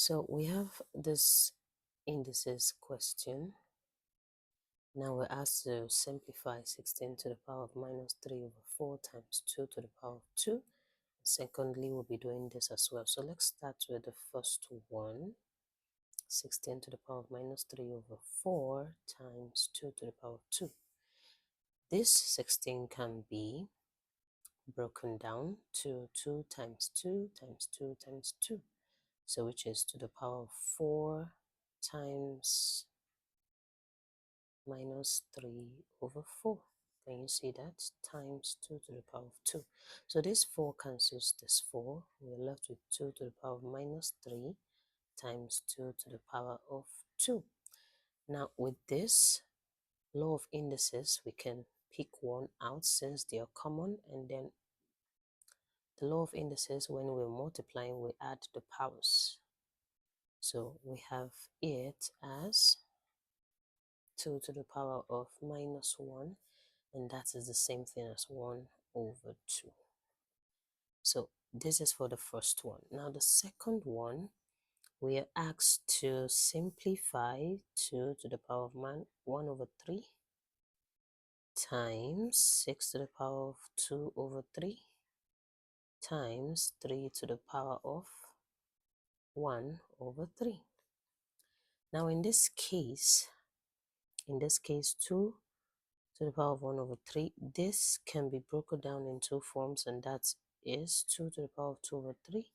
So we have this indices question. Now we're asked to simplify 16 to the power of minus 3 over 4 times 2 to the power of 2. Secondly, we'll be doing this as well. So let's start with the first one. 16 to the power of minus 3 over 4 times 2 to the power of 2. This 16 can be broken down to 2 times 2 times 2 times 2. So which is to the power of 4 times minus 3 over 4. Can you see that? Times 2 to the power of 2. So this 4 cancels this 4. We're left with 2 to the power of minus 3 times 2 to the power of 2. Now with this law of indices, we can pick one out since they are common, and then the law of indices, when we're multiplying, we add the powers. So we have it as 2 to the power of minus 1, and that is the same thing as 1 over 2. So this is for the first one. Now the second one, we are asked to simplify 2 to the power of 1 over 3 times 6 to the power of 2 over 3 times 3 to the power of 1 over 3. Now in this case, 2 to the power of 1 over 3, this can be broken down in two forms, and that is 2 to the power of 2 over 3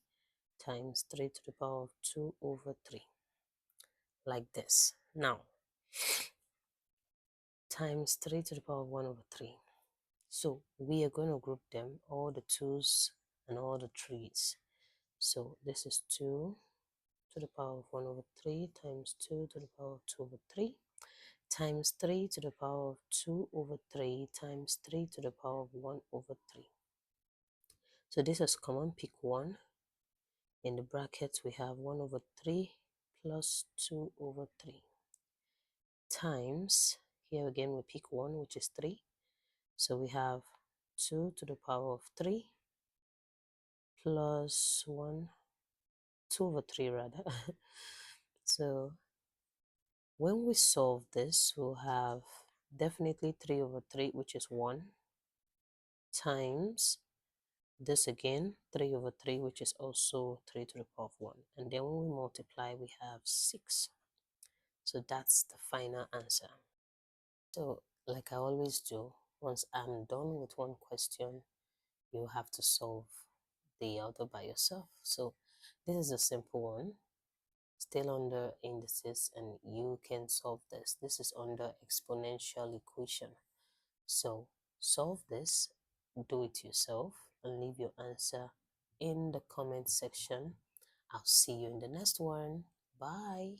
times 3 to the power of 2 over 3, like this. Now, times 3 to the power of 1 over 3. So we are going to group them, all the 2's and all the 3's. So this is 2 to the power of 1 over 3 times 2 to the power of 2 over 3 times 3 to the power of 2 over 3 times 3 to the power of 1 over 3. So this is common, pick 1. In the brackets we have 1 over 3 plus 2 over 3 times, here again we pick 1, which is 3. So we have 2 to the power of 3 plus 1, 2 over 3 rather. So when we solve this, we'll have definitely 3 over 3, which is 1, times this again, 3 over 3, which is also 3 to the power of 1. And then when we multiply, we have 6. So that's the final answer. So like I always do, once I'm done with one question, you have to solve the other by yourself. So this is a simple one, still under indices, and you can solve this. This is under exponential equation. So solve this, do it yourself, and leave your answer in the comment section. I'll see you in the next one. Bye.